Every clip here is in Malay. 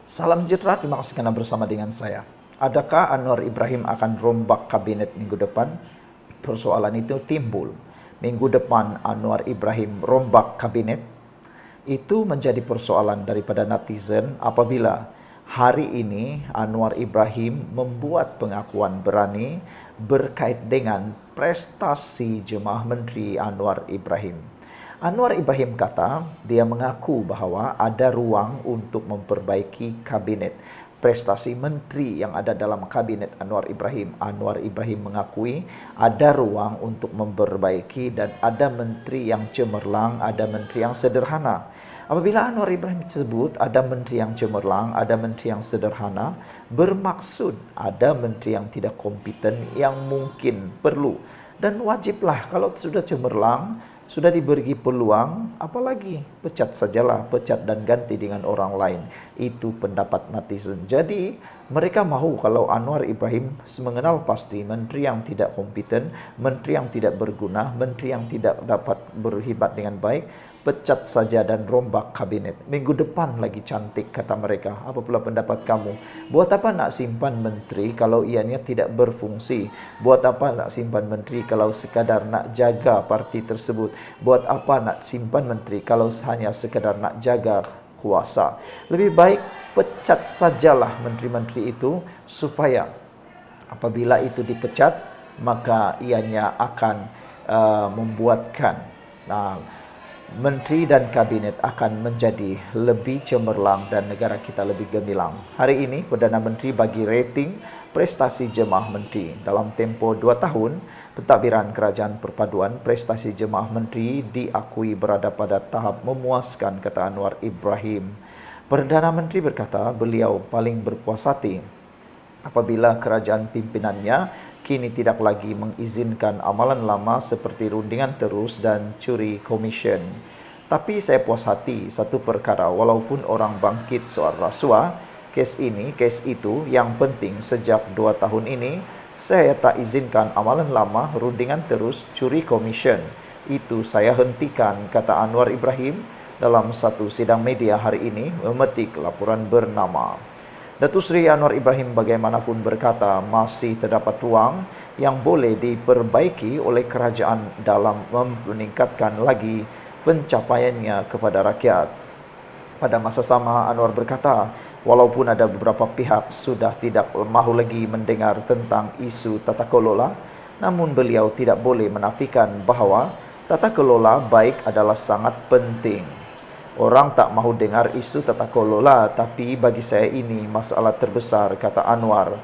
Salam sejahtera, terima kasih karena bersama dengan saya. Adakah Anwar Ibrahim akan rombak kabinet minggu depan? Persoalan itu timbul. Minggu depan Anwar Ibrahim rombak kabinet? Itu menjadi persoalan daripada netizen apabila hari ini Anwar Ibrahim membuat pengakuan berani berkait dengan prestasi Jemaah Menteri Anwar Ibrahim. Anwar Ibrahim kata dia mengaku bahawa ada ruang untuk memperbaiki kabinet. Prestasi menteri yang ada dalam kabinet Anwar Ibrahim. Anwar Ibrahim mengakui ada ruang untuk memperbaiki dan ada menteri yang cemerlang, ada menteri yang sederhana. Apabila Anwar Ibrahim sebut ada menteri yang cemerlang, ada menteri yang sederhana, bermaksud ada menteri yang tidak kompeten yang mungkin perlu. Dan wajiblah kalau sudah cemerlang, sudah diberi peluang, apalagi pecat sajalah, pecat dan ganti dengan orang lain. Itu pendapat netizen. Jadi mereka mahu kalau Anwar Ibrahim mengenal pasti menteri yang tidak kompeten, menteri yang tidak berguna, menteri yang tidak dapat berkhidmat dengan baik, pecat saja dan rombak kabinet. Minggu depan lagi cantik, kata mereka. Apa pula pendapat kamu? Buat apa nak simpan menteri kalau ianya tidak berfungsi? Buat apa nak simpan menteri kalau sekadar nak jaga parti tersebut? Buat apa nak simpan menteri kalau hanya sekadar nak jaga kuasa? Lebih baik pecat sajalah menteri-menteri itu supaya apabila itu dipecat, maka ianya akan membuatkan menteri dan kabinet akan menjadi lebih cemerlang dan negara kita lebih gemilang. Hari ini, Perdana Menteri bagi rating prestasi jemaah menteri. Dalam tempoh 2 tahun, pentadbiran Kerajaan Perpaduan, prestasi jemaah menteri diakui berada pada tahap memuaskan, kata Anwar Ibrahim. Perdana Menteri berkata beliau paling berpuas hati apabila kerajaan pimpinannya kini tidak lagi mengizinkan amalan lama seperti rundingan terus dan curi komisen. Tapi saya puas hati satu perkara, walaupun orang bangkit soal rasuah, kes ini, kes itu, yang penting sejak 2 tahun ini, saya tak izinkan amalan lama, rundingan terus, curi komisen. Itu saya hentikan, kata Anwar Ibrahim dalam satu sidang media hari ini memetik laporan bernama. Datuk Seri Anwar Ibrahim bagaimanapun berkata masih terdapat ruang yang boleh diperbaiki oleh kerajaan dalam meningkatkan lagi pencapaiannya kepada rakyat. Pada masa sama, Anwar berkata, walaupun ada beberapa pihak sudah tidak mahu lagi mendengar tentang isu tata kelola, namun beliau tidak boleh menafikan bahawa tata kelola baik adalah sangat penting. Orang tak mahu dengar isu tata kelola, tapi bagi saya ini masalah terbesar, kata Anwar.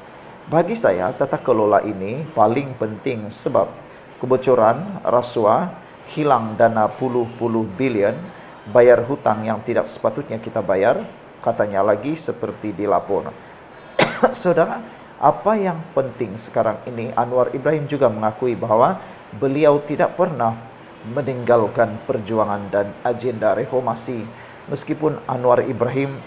Bagi saya, tata kelola ini paling penting sebab kebocoran, rasuah, hilang dana puluh-puluh bilion, bayar hutang yang tidak sepatutnya kita bayar, katanya lagi seperti dilapor. Saudara, apa yang penting sekarang ini, Anwar Ibrahim juga mengakui bahawa beliau tidak pernah meninggalkan perjuangan dan agenda reformasi. Meskipun Anwar Ibrahim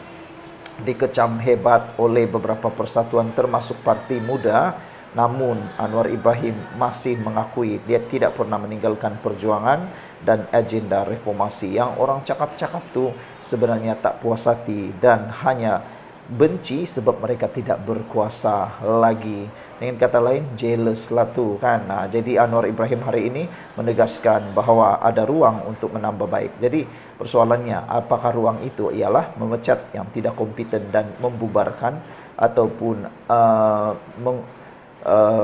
dikecam hebat oleh beberapa persatuan termasuk Parti Muda, namun Anwar Ibrahim masih mengakui dia tidak pernah meninggalkan perjuangan dan agenda reformasi. Yang orang cakap-cakap tu sebenarnya tak puas hati dan hanya benci sebab mereka tidak berkuasa lagi. Dengan kata lain, jealous lah tu kan. Jadi Anwar Ibrahim hari ini menegaskan bahawa ada ruang untuk menambah baik. Jadi persoalannya, apakah ruang itu ialah memecat yang tidak kompeten dan membubarkan ataupun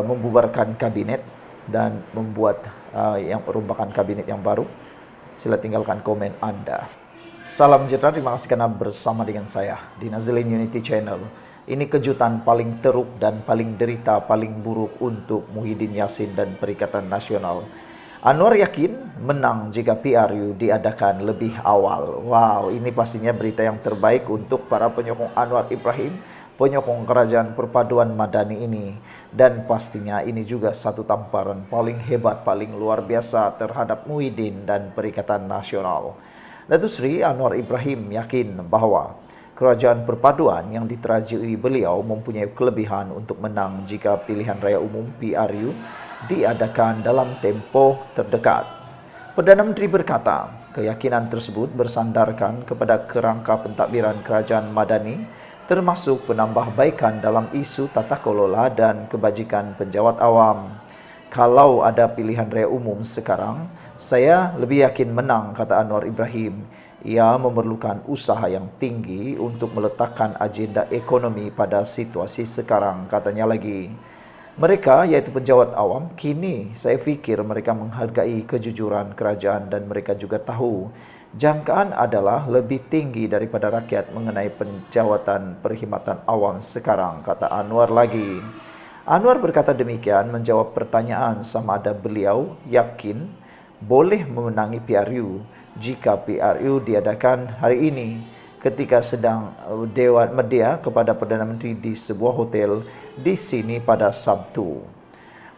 membubarkan kabinet dan membuat yang perombakan kabinet yang baru? Sila tinggalkan komen Anda. Salam sejahtera, terima kasih karena bersama dengan saya di Nazilin Unity Channel. Ini kejutan paling teruk dan paling derita, paling buruk untuk Muhyiddin Yassin dan Perikatan Nasional. Anwar yakin menang jika PRU diadakan lebih awal. Wow, ini pastinya berita yang terbaik untuk para penyokong Anwar Ibrahim, penyokong Kerajaan Perpaduan Madani ini. Dan pastinya ini juga satu tamparan paling hebat, paling luar biasa terhadap Muhyiddin dan Perikatan Nasional. Datuk Seri Anwar Ibrahim yakin bahawa Kerajaan Perpaduan yang diterajui beliau mempunyai kelebihan untuk menang jika pilihan raya umum PRU diadakan dalam tempoh terdekat. Perdana Menteri berkata, keyakinan tersebut bersandarkan kepada kerangka pentadbiran Kerajaan Madani termasuk penambahbaikan dalam isu tata kelola dan kebajikan penjawat awam. Kalau ada pilihan raya umum sekarang, saya lebih yakin menang, kata Anwar Ibrahim. Ia memerlukan usaha yang tinggi untuk meletakkan agenda ekonomi pada situasi sekarang, katanya lagi. Mereka, yaitu penjawat awam, kini saya fikir mereka menghargai kejujuran kerajaan dan mereka juga tahu jangkaan adalah lebih tinggi daripada rakyat mengenai penjawatan perkhidmatan awam sekarang, kata Anwar lagi. Anwar berkata demikian menjawab pertanyaan sama ada beliau yakin boleh memenangi PRU jika PRU diadakan hari ini ketika sedang Dewan Media kepada Perdana Menteri di sebuah hotel di sini pada Sabtu.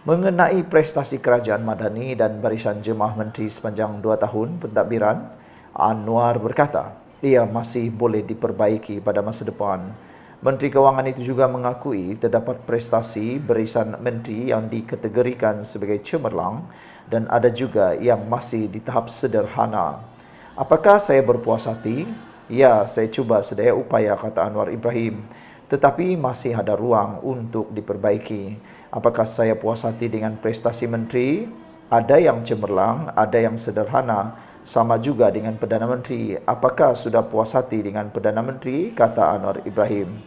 Mengenai prestasi Kerajaan Madani dan Barisan Jemaah Menteri sepanjang 2 tahun pentadbiran, Anwar berkata, ia masih boleh diperbaiki pada masa depan. Menteri Kewangan itu juga mengakui terdapat prestasi barisan menteri yang dikategorikan sebagai cemerlang dan ada juga yang masih di tahap sederhana. Apakah saya berpuas hati? Ya, saya cuba sedaya upaya, kata Anwar Ibrahim. Tetapi masih ada ruang untuk diperbaiki. Apakah saya puas hati dengan prestasi menteri? Ada yang cemerlang, ada yang sederhana. Sama juga dengan Perdana Menteri. Apakah sudah puas hati dengan Perdana Menteri? Kata Anwar Ibrahim.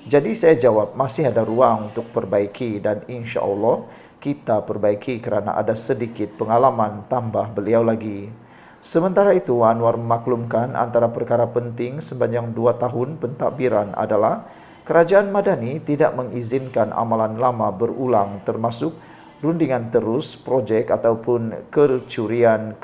Jadi saya jawab, masih ada ruang untuk perbaiki dan insya Allah kita perbaiki kerana ada sedikit pengalaman, tambah beliau lagi. Sementara itu, Anwar memaklumkan antara perkara penting sepanjang 2 tahun pentadbiran adalah Kerajaan Madani tidak mengizinkan amalan lama berulang termasuk rundingan terus, projek ataupun kecurian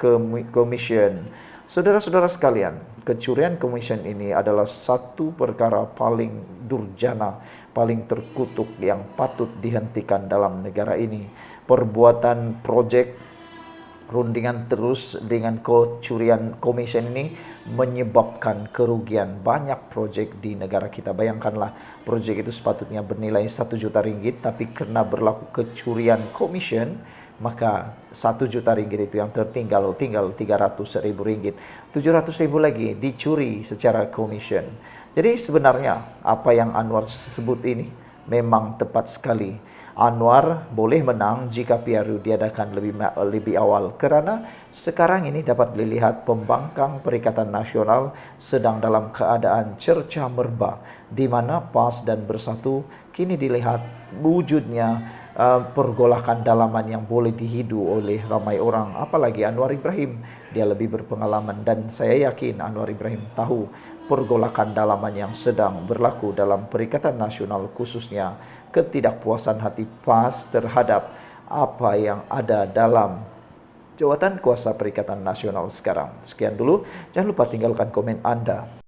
komisen. Saudara-saudara sekalian, kecurian komisen ini adalah satu perkara paling durjana, paling terkutuk yang patut dihentikan dalam negara ini. Perbuatan projek rundingan terus dengan kecurian komisen ini menyebabkan kerugian banyak projek di negara kita. Bayangkanlah, projek itu sepatutnya bernilai 1 juta ringgit, tapi karena berlaku kecurian komisen, maka 1 juta ringgit itu yang tinggal 300.000 ringgit. 700.000 lagi dicuri secara komisen. Jadi sebenarnya apa yang Anwar sebut ini memang tepat sekali. Anwar boleh menang jika PRU diadakan lebih awal kerana sekarang ini dapat dilihat pembangkang Perikatan Nasional sedang dalam keadaan cerca merba di mana PAS dan Bersatu kini dilihat wujudnya pergolakan dalaman yang boleh dihidu oleh ramai orang. Apalagi Anwar Ibrahim, dia lebih berpengalaman dan saya yakin Anwar Ibrahim tahu pergolakan dalaman yang sedang berlaku dalam Perikatan Nasional, khususnya ketidakpuasan hati PAS terhadap apa yang ada dalam jawatan kuasa Perikatan Nasional sekarang. Sekian dulu, jangan lupa tinggalkan komen Anda.